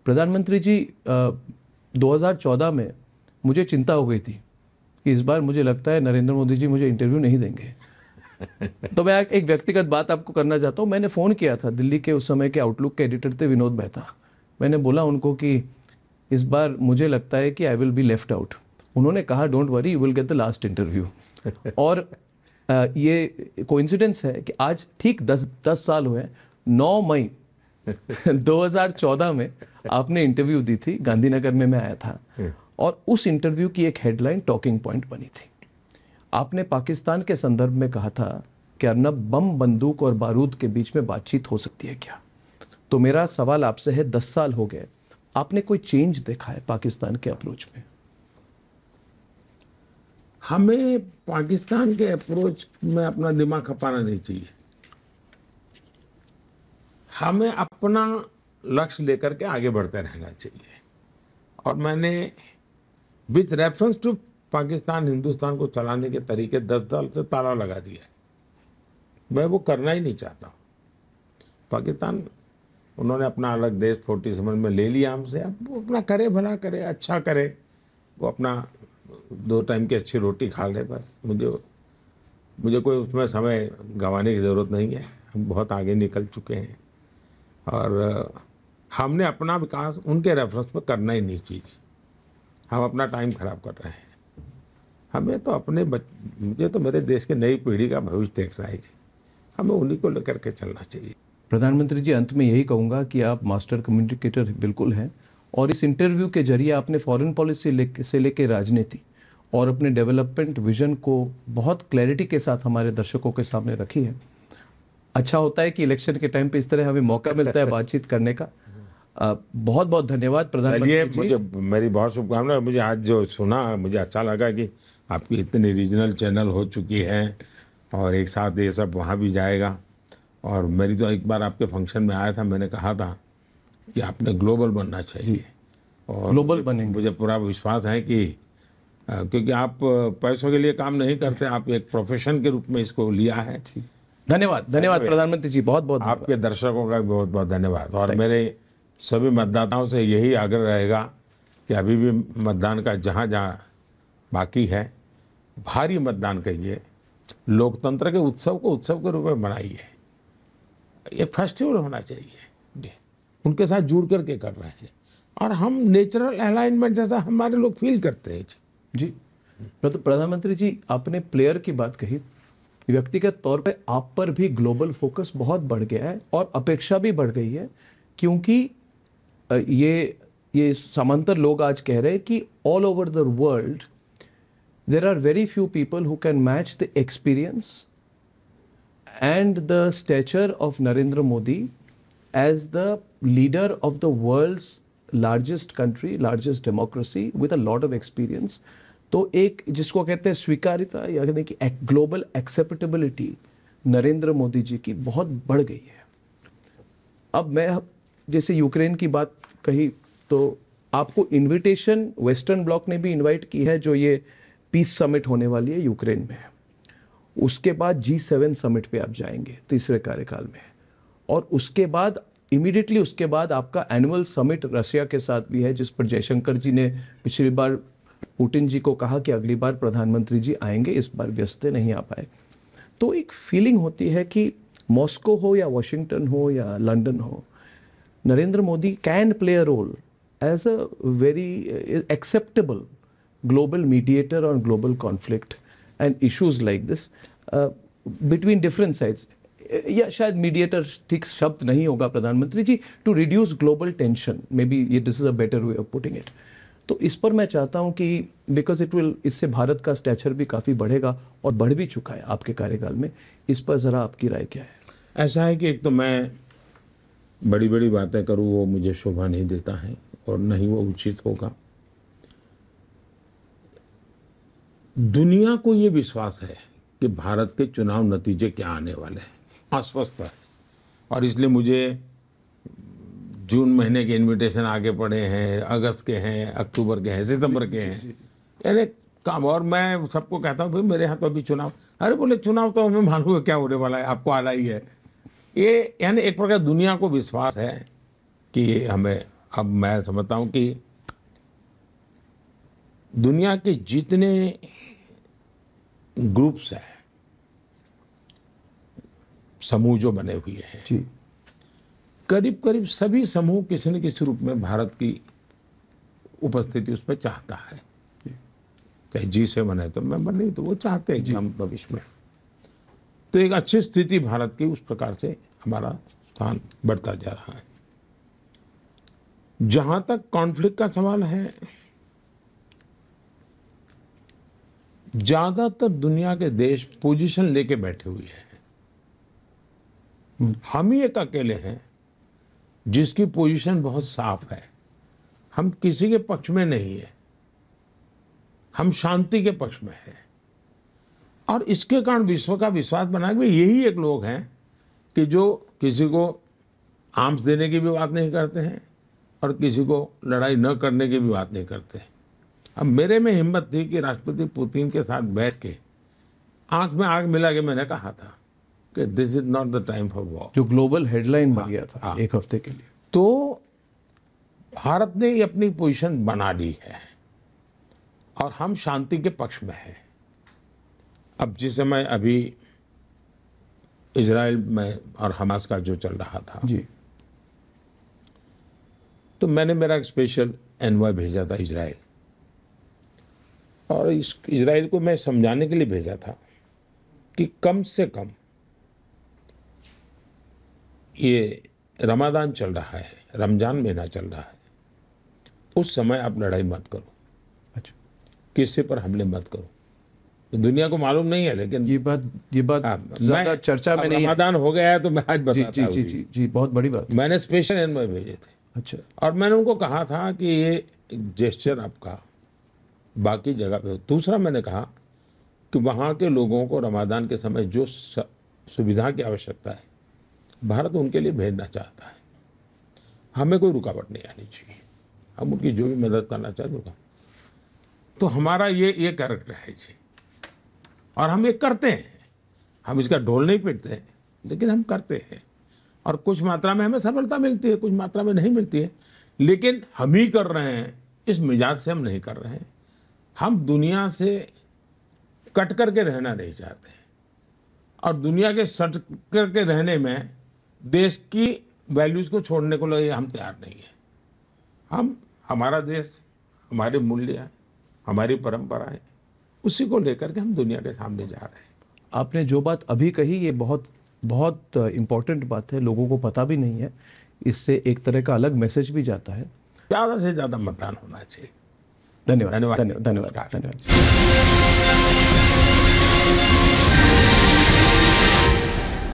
प्रधानमंत्री जी 2014 में मुझे चिंता हो गई थी कि इस बार मुझे लगता है नरेंद्र मोदी जी मुझे इंटरव्यू नहीं देंगे। तो मैं एक व्यक्तिगत बात आपको करना चाहता हूँ। मैंने फ़ोन किया था दिल्ली के उस समय के आउटलुक के एडिटर थे विनोद मेहता। मैंने बोला उनको कि इस बार मुझे लगता है कि I will be left out. उन्होंने कहा don't worry you will get the last interview. और ये कोइंसिडेंस है कि आज ठीक 10 साल हुए, 9 मई 2014 में आपने इंटरव्यू दी थी, गांधीनगर में मैं आया था, और उस इंटरव्यू की एक हेडलाइन टॉकिंग पॉइंट बनी थी। आपने पाकिस्तान के संदर्भ में कहा था कि अर्नब बम, बंदूक और बारूद के बीच में बातचीत हो सकती है क्या? तो मेरा सवाल आपसे है, 10 साल हो गए, आपने कोई चेंज देखा है पाकिस्तान के अप्रोच में? हमें पाकिस्तान के अप्रोच में अपना दिमाग खपाना नहीं चाहिए। हमें अपना लक्ष्य लेकर के आगे बढ़ते रहना चाहिए। और मैंने with reference to Pakistan Hindustan को चलाने के तरीके 10 साल से ताला लगा दिया है। मैं वो करना ही नहीं चाहता। पाकिस्तान, उन्होंने अपना अलग देश 47 में ले लिया हमसे, अब वो अपना करे, भला करे, अच्छा करे, वो अपना 2 टाइम की अच्छी रोटी खा ले, बस। मुझे कोई उसमें समय गंवाने की ज़रूरत नहीं है। हम बहुत आगे निकल चुके हैं और हमने अपना विकास उनके रेफरेंस में करना ही नहीं चीज़। हम अपना टाइम खराब कर रहे हैं। हमें तो मुझे तो मेरे देश के नई पीढ़ी का भविष्य देख रहा है जी। हमें उन्हीं को लेकर के चलना चाहिए। प्रधानमंत्री जी, अंत में यही कहूँगा कि आप मास्टर कम्युनिकेटर बिल्कुल हैं, और इस इंटरव्यू के जरिए आपने फॉरेन पॉलिसी से लेके राजनीति और अपने डेवलपमेंट विजन को बहुत क्लैरिटी के साथ हमारे दर्शकों के सामने रखी है। अच्छा होता है कि इलेक्शन के टाइम पे इस तरह हमें मौका मिलता है बातचीत करने का। बहुत बहुत धन्यवाद प्रधानमंत्री जी। मुझे मेरी बहुत शुभकामनाएं। मुझे आज जो सुना, मुझे अच्छा लगा कि आपकी इतनी रीजनल चैनल हो चुकी है और एक साथ ये सब वहाँ भी जाएगा। और मेरी तो एक बार आपके फंक्शन में आया था, मैंने कहा था कि आपने ग्लोबल बनना चाहिए, और ग्लोबल बनेंगे। मुझे पूरा विश्वास है कि क्योंकि आप पैसों के लिए काम नहीं करते, आप एक प्रोफेशन के रूप में इसको लिया है। धन्यवाद प्रधानमंत्री जी, बहुत बहुत आपके दर्शकों का भी बहुत बहुत धन्यवाद। और मेरे सभी मतदाताओं से यही आग्रह रहेगा कि अभी भी मतदान का जहाँ जहाँ बाकी है, भारी मतदान करिए। लोकतंत्र के उत्सव को उत्सव के रूप में बनाइए। एक फेस्टिवल होना चाहिए। उनके साथ जुड़ करके कर रहे हैं और हम नेचुरल अलाइनमेंट जैसा हमारे लोग फील करते हैं जी। प्रधानमंत्री जी, आपने प्लेयर की बात कही। व्यक्तिगत तौर पे आप पर भी ग्लोबल फोकस बहुत बढ़ गया है और अपेक्षा भी बढ़ गई है, क्योंकि ये समांतर लोग आज कह रहे हैं कि all over the world there are very few people who can match the experience and the stature of Narendra Modi as the leader of the world's largest country, largest democracy with a lot of experience. तो एक जिसको कहते हैं स्वीकार्यता, यानी कि global acceptability Narendra Modi ji की बहुत बढ़ गई है। अब मैं जैसे यूक्रेन की बात कही, तो आपको इनविटेशन वेस्टर्न ब्लॉक ने भी इनवाइट की है, जो ये पीस समिट होने वाली है यूक्रेन में। उसके बाद G7 समिट पे आप जाएंगे तीसरे कार्यकाल में, और उसके बाद इमीडिएटली उसके बाद आपका एनुअल समिट रशिया के साथ भी है, जिस पर जयशंकर जी ने पिछली बार पुतिन जी को कहा कि अगली बार प्रधानमंत्री जी आएंगे, इस बार व्यस्त नहीं आ पाए। तो एक फीलिंग होती है कि मॉस्को हो या वॉशिंगटन हो या लंदन हो, Narendra Modi can play a role as a very acceptable global mediator on global conflict and issues like this between different sides. या शायद मीडिएटर ठीक शब्द नहीं होगा प्रधानमंत्री ji, to reduce global tension, may be ये this is a better way of putting it. तो इस पर मैं चाहता हूँ कि बिकॉज इससे भारत का स्टैचर भी काफ़ी बढ़ेगा और बढ़ भी चुका है आपके कार्यकाल में। इस पर ज़रा आपकी राय क्या है? ऐसा है कि एक तो मैं बड़ी बड़ी बातें करूँ, वो मुझे शोभा नहीं देता है और न ही वो उचित होगा। दुनिया को ये विश्वास है कि भारत के चुनाव नतीजे क्या आने वाले हैं, आश्वस्त है। और इसलिए मुझे जून महीने के इनविटेशन आगे पड़े हैं, अगस्त के हैं, अक्टूबर के हैं, सितंबर के हैं, यानी काम। और मैं सबको कहता हूँ भाई मेरे यहाँ तो अभी चुनाव, अरे बोले चुनाव तो हमें मालूम है क्या होने वाला है, आपको आना ही है। ये यानी एक प्रकार दुनिया को विश्वास है कि हमें अब मैं समझता हूं कि दुनिया के जितने ग्रुप्स हैं, समूह जो बने हुए हैं, जी करीब करीब सभी समूह किसी न किसी रूप में भारत की उपस्थिति उसमें चाहता है। चाहे G7 है तो मेंबर, नहीं तो वो चाहते हैं कि हम भविष्य में, तो एक अच्छी स्थिति भारत की उस प्रकार से हमारा स्थान बढ़ता जा रहा है। जहां तक कॉन्फ्लिक्ट का सवाल है, ज्यादातर दुनिया के देश पोजीशन लेके बैठे हुए हैं। हम ही एक अकेले हैं जिसकी पोजीशन बहुत साफ है। हम किसी के पक्ष में नहीं है, हम शांति के पक्ष में है। और इसके कारण विश्व का विश्वास बना कि यही एक लोग हैं कि जो किसी को आर्म्स देने की भी बात नहीं करते हैं और किसी को लड़ाई न करने की भी बात नहीं करते। अब मेरे में हिम्मत थी कि राष्ट्रपति पुतिन के साथ बैठ के आंख में आंख मिला के मैंने कहा था कि this is not the time for war, जो ग्लोबल हेडलाइन बन गया था एक हफ्ते के लिए। तो भारत ने ये अपनी पोजीशन बना ली है और हम शांति के पक्ष में हैं। अब जिस समय अभी इजराइल में और हमास का जो चल रहा था जी, तो मैंने मेरा एक स्पेशल एनवॉय भेजा था इजराइल, और इस इजराइल को मैं समझाने के लिए भेजा था कि कम से कम ये रमादान चल रहा है, रमजान महीना चल रहा है, उस समय आप लड़ाई मत करो, अच्छा, किसी पर हमले मत करो। दुनिया को मालूम नहीं है, लेकिन ये बात ज्यादा चर्चा में नहीं है। रमादान हो गया है तो मैं आज जी बताता जी हूँ। जी जी जी, बहुत बड़ी बात। मैंने स्पेशल एनवॉय भेजे थे, अच्छा, और मैंने उनको कहा था कि ये जेस्चर आपका बाकी जगह पे हो। दूसरा मैंने कहा कि वहाँ के लोगों को रमादान के समय जो सुविधा की आवश्यकता है, भारत उनके लिए भेजना चाहता है। हमें कोई रुकावट नहीं आनी चाहिए, हम उनकी जो भी मदद करना चाहते होगा। तो हमारा ये कैरेक्टर है जी, और हम ये करते हैं। हम इसका ढोल नहीं पीटते हैं, लेकिन हम करते हैं। और कुछ मात्रा में हमें सफलता मिलती है, कुछ मात्रा में नहीं मिलती है, लेकिन हम ही कर रहे हैं। इस मिजाज से हम नहीं कर रहे हैं। हम दुनिया से कट करके रहना नहीं चाहते, और दुनिया के सट करके रहने में देश की वैल्यूज को छोड़ने को लिए हम तैयार नहीं है। हमारा देश, हमारे मूल्य, हमारी परंपराएं, उसी को लेकर के हम दुनिया के सामने जा रहे हैं। आपने जो बात अभी कही ये बहुत बहुत इम्पोर्टेंट बात है, लोगों को पता भी नहीं है। इससे एक तरह का अलग मैसेज भी जाता है। ज्यादा से ज्यादा मतदान होना चाहिए। धन्यवाद धन्यवाद धन्यवाद धन्यवाद धन्यवाद।